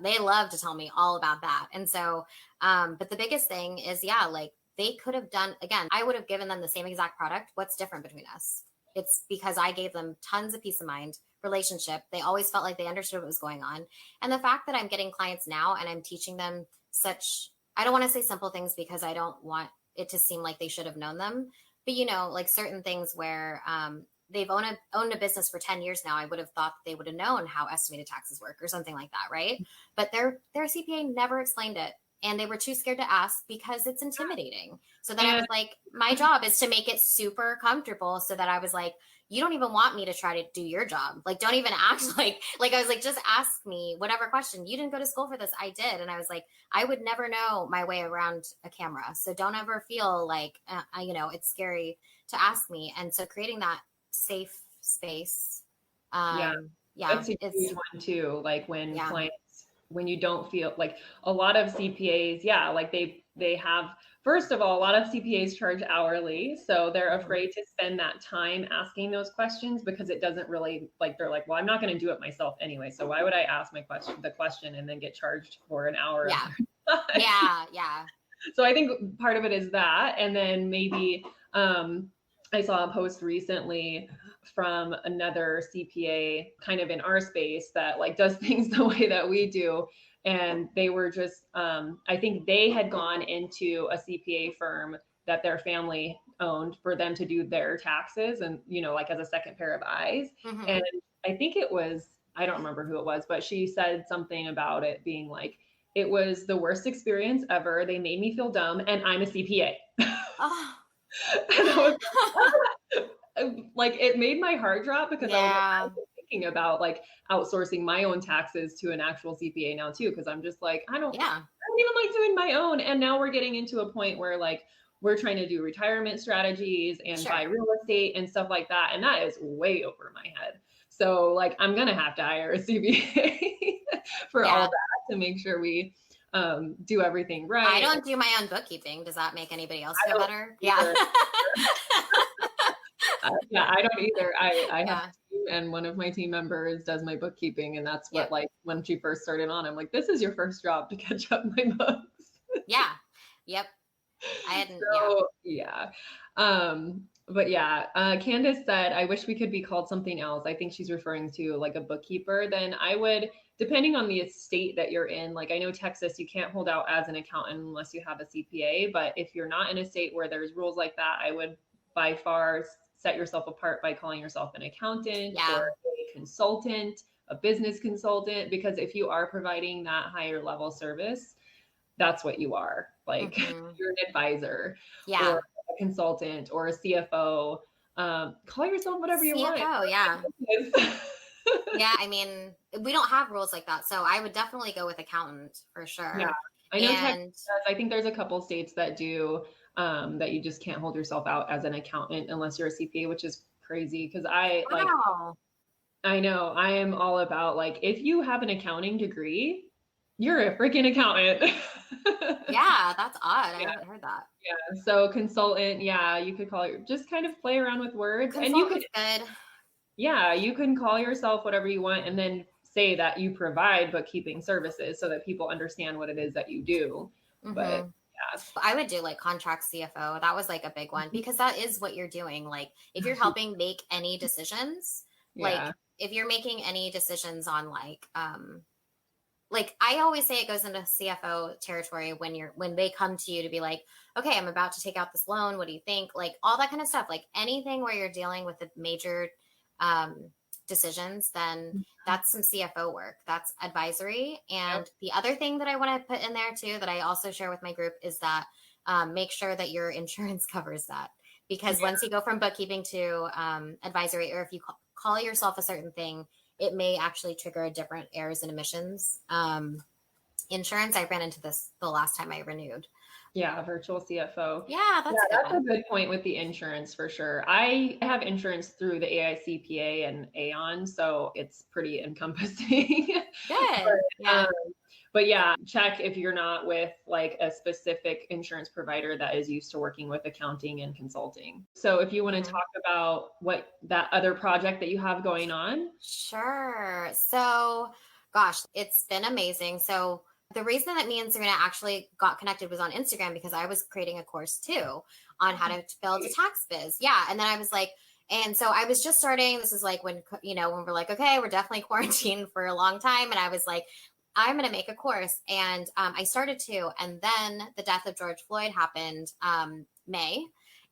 they love to tell me all about that. And so, but the biggest thing is, yeah, like they could have done, again, I would have given them the same exact product. What's different between us? It's because I gave them tons of peace of mind, relationship. They always felt like they understood what was going on. And the fact that I'm getting clients now and I'm teaching them such, I don't want to say simple things because I don't want it to seem like they should have known them, but you know, like certain things where, they've owned a business for 10 years now. I would have thought they would have known how estimated taxes work or something like that. Right. But their CPA never explained it. And they were too scared to ask because it's intimidating. So then I was like, my job is to make it super comfortable so that I was like, you don't even want me to try to do your job. Like, don't even act like I was like, just ask me whatever question. You didn't go to school for this. I did. And I was like, I would never know my way around a camera. So don't ever feel like, you know, it's scary to ask me. And so creating that safe space. That's a huge one too. Like when clients, when you don't feel like a lot of CPAs, like they have, first of all, a lot of CPAs charge hourly. So they're afraid to spend that time asking those questions because it doesn't really like, they're like, well, I'm not going to do it myself anyway. So why would I ask the question and then get charged for an hour? Yeah. So I think part of it is that. And then maybe, I saw a post recently from another CPA kind of in our space that like does things the way that we do. And they were just, I think they had gone into a CPA firm that their family owned for them to do their taxes and, you know, like as a second pair of eyes. And I think it was, I don't remember who it was, but she said something about it being like, it was the worst experience ever. They made me feel dumb and I'm a CPA. Oh. like it made my heart drop because I was thinking about like outsourcing my own taxes to an actual CPA now too. Cause I'm just like, I don't even like doing my own. And now we're getting into a point where like, we're trying to do retirement strategies and buy real estate and stuff like that. And that is way over my head. So like, I'm going to have to hire a CPA for all that to make sure we do everything right. I don't do my own bookkeeping. Does that make anybody else feel better? Yeah. I don't either. I have a team, and one of my team members does my bookkeeping, and that's what like when she first started on, I'm like, this is your first job to catch up my books. Yeah. Yep. I hadn't. But Candace said, I wish we could be called something else. I think she's referring to like a bookkeeper. Then I would, depending on the state that you're in, like I know Texas, you can't hold out as an accountant unless you have a CPA. But if you're not in a state where there's rules like that, I would by far set yourself apart by calling yourself an accountant or a consultant, a business consultant, because if you are providing that higher level service, that's what you are. Like you're an advisor or a consultant or a CFO. Call yourself whatever you want. Yeah. I mean, we don't have rules like that. So I would definitely go with accountant for sure. Yeah. I know Texas, I think there's a couple states that do that you just can't hold yourself out as an accountant unless you're a CPA, which is crazy. Cause I know I am all about like, if you have an accounting degree, you're a freaking accountant. Yeah, that's odd. I haven't heard that. Yeah. So consultant, you could call it, just kind of play around with words. And you can call yourself whatever you want and then say that you provide bookkeeping services so that people understand what it is that you do. But I would do like contract CFO. That was like a big one because that is what you're doing. Like if you're helping make any decisions, like if you're making any decisions on like I always say it goes into CFO territory when they come to you to be like, okay, I'm about to take out this loan. What do you think? Like all that kind of stuff, like anything where you're dealing with the major decisions, then that's some CFO work. That's advisory. And the other thing that I want to put in there too, that I also share with my group is that make sure that your insurance covers that. Because once you go from bookkeeping to advisory, or if you call yourself a certain thing, it may actually trigger a different errors and omissions. Insurance, I ran into this the last time I renewed. Yeah, virtual CFO. Yeah, that's a good point with the insurance for sure. I have insurance through the AICPA and Aon, so it's pretty encompassing. Good. But check if you're not with like a specific insurance provider that is used to working with accounting and consulting. So if you want to talk about what that other project that you have going on. Sure. So, gosh, it's been amazing. So the reason that me and Serena actually got connected was on Instagram because I was creating a course too on how to build a tax biz. Yeah. And then I was like, and so I was just starting, this is like when we're like, okay, we're definitely quarantined for a long time. And I was like, I'm going to make a course. And I started to, and then the death of George Floyd happened May.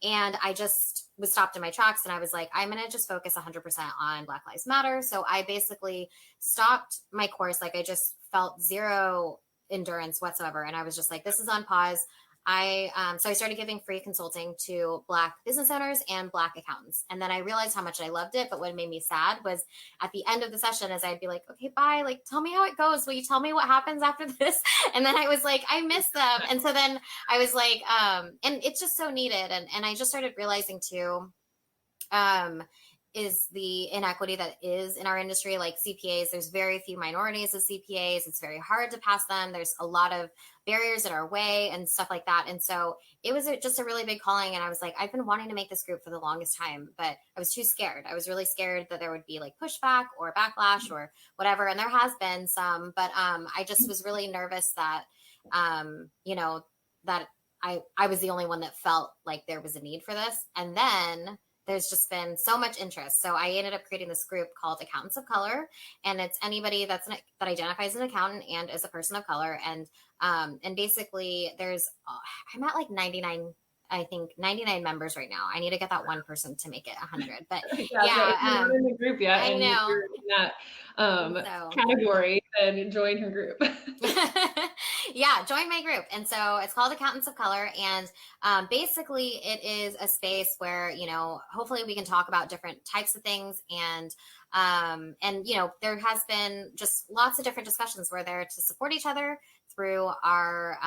And I just was stopped in my tracks and I was like, I'm going to just focus 100% on Black Lives Matter. So I basically stopped my course. Like I just felt zero endurance whatsoever. And I was just like, this is on pause. So I started giving free consulting to Black business owners and Black accountants. And then I realized how much I loved it. But what made me sad was at the end of the session, as I'd be like, okay, bye. Like, tell me how it goes. Will you tell me what happens after this? And then I was like, I miss them. And so then I was like, and it's just so needed. And I just started realizing too, is the inequity that is in our industry, like CPAs. There's very few minorities of CPAs. It's very hard to pass them. There's a lot of barriers in our way and stuff like that. And so it was just a really big calling. And I was like, I've been wanting to make this group for the longest time, but I was too scared. I was really scared that there would be like pushback or backlash or whatever. And there has been some, but I just was really nervous that, that I was the only one that felt like there was a need for this. And then there's just been so much interest. So I ended up creating this group called Accountants of Color, and it's anybody that identifies as an accountant and as a person of color. And basically I'm at like 99 members right now. I need to get that one person to make it 100. But if you're not in the group yet, I know. If you're in that category, then join her group. Yeah, join my group. And so it's called Accountants of Color. And basically it is a space where, hopefully we can talk about different types of things. And there has been just lots of different discussions where they're to support each other through our,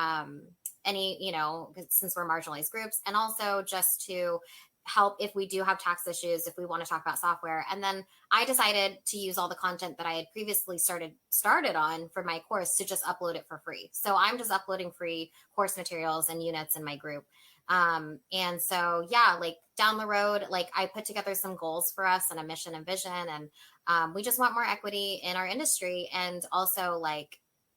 since we're marginalized groups, and also just to help if we do have tax issues, if we want to talk about software. And then I decided to use all the content that I had previously started on for my course to just upload it for free. So I'm just uploading free course materials and units in my group. And so, down the road, I put together some goals for us and a mission and vision. And we just want more equity in our industry. And also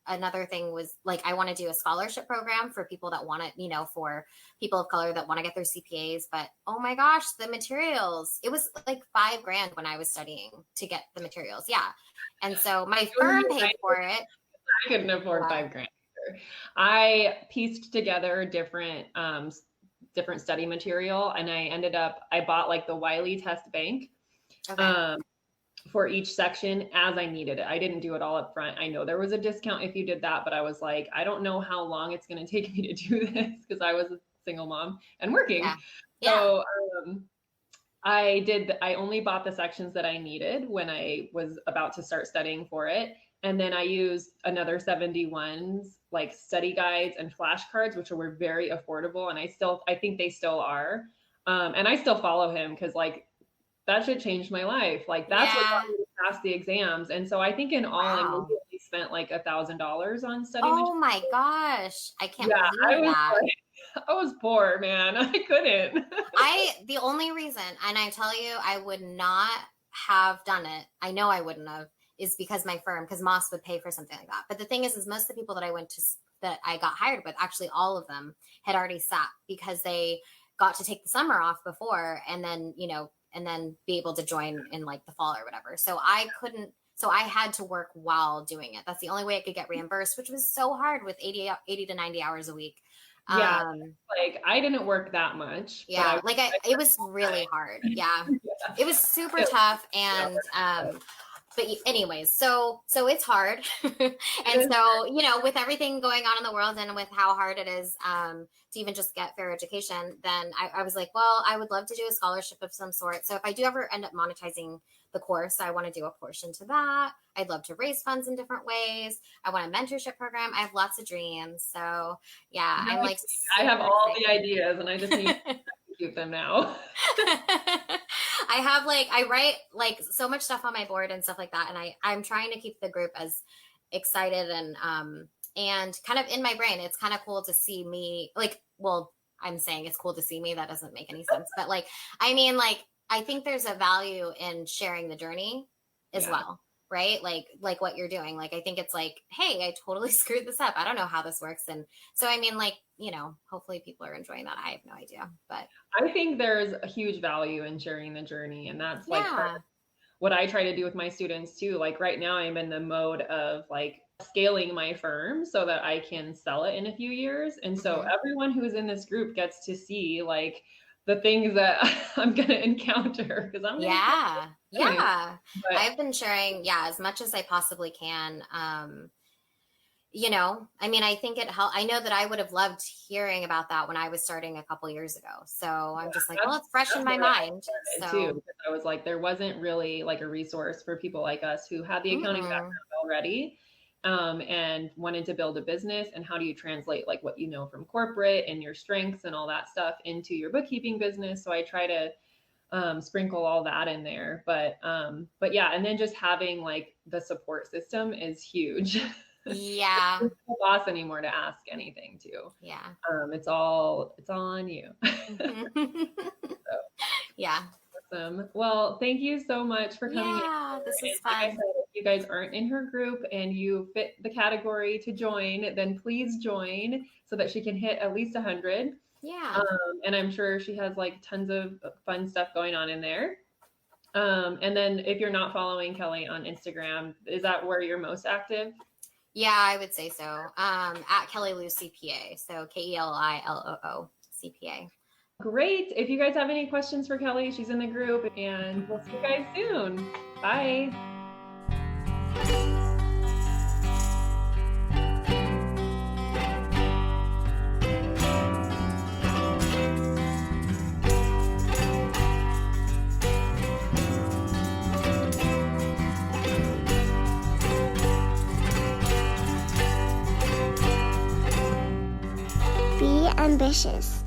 another thing was I want to do a scholarship program for people that want to, for people of color that want to get their CPAs. But oh my gosh, the materials, it was $5,000 when I was studying to get the materials. Yeah. And so my firm paid for it. I couldn't afford $5,000. I pieced together different study material, and I bought the Wiley Test Bank. Okay. For each section as I needed it. I didn't do it all up front. I know there was a discount if you did that, but I was like, I don't know how long it's going to take me to do this because I was a single mom and working. Yeah. So I only bought the sections that I needed when I was about to start studying for it. And then I used another 71's study guides and flashcards, which were very affordable. And I think they still are. And I still follow him because that should change my life. That's what got me to pass the exams. And so I think in all, I immediately spent $1,000 on study. Oh my gosh. I can't believe that. I was poor, man. I couldn't. The only reason, and I tell you, I would not have done it. I know I wouldn't have, is because Moss would pay for something like that. But the thing is most of the people that I got hired with, actually all of them had already sat because they got to take the summer off before and then, and then be able to join in the fall or whatever. So I had to work while doing it. That's the only way I could get reimbursed, which was so hard with 80 to 90 hours a week. Yeah. I didn't work that much. Yeah. It was really hard. Yeah. It was super tough. And, but anyways, so it's hard. And so, with everything going on in the world and with how hard it is to even just get fair education, then I was like, well, I would love to do a scholarship of some sort. So if I do ever end up monetizing the course, I want to do a portion to that. I'd love to raise funds in different ways. I want a mentorship program. I have lots of dreams. So yeah, I'm I have all the ideas and I just need to execute them now. I have I write so much stuff on my board and stuff like that. And I'm trying to keep the group as excited and kind of in my brain. It's kind of cool to see me I'm saying it's cool to see me. That doesn't make any sense. But I think there's a value in sharing the journey as well. Right. Like what you're doing. I think it's hey, I totally screwed this up. I don't know how this works. And so, hopefully people are enjoying that. I have no idea, but I think there's a huge value in sharing the journey. And that's what I try to do with my students too. Right now I'm in the mode of scaling my firm so that I can sell it in a few years. And so everyone who's in this group gets to see the things that I'm going to encounter because I'm But I've been sharing as much as I possibly can. I think it helped. I know that I would have loved hearing about that when I was starting a couple years ago. So I'm just well, it's fresh in my mind. Too, because I was there wasn't really a resource for people like us who had the accounting background already. And wanted to build a business, and how do you translate what you know from corporate and your strengths and all that stuff into your bookkeeping business. So I try to sprinkle all that in there, but yeah. And then just having the support system is huge. Yeah. There's no boss anymore to ask anything to. Yeah. It's all on you. Yeah. Awesome. Well, thank you so much for coming in. Yeah, this was fun. Like I said, if you guys aren't in her group and you fit the category to join, then please join so that she can hit at least 100. Yeah. And I'm sure she has tons of fun stuff going on in there. And then if you're not following Kelli on Instagram, is that where you're most active? Yeah, I would say so. At Kelli Loo CPA. So KELILOO CPA. Great. If you guys have any questions for Kelli, she's in the group, and we'll see you guys soon. Bye. ambitious.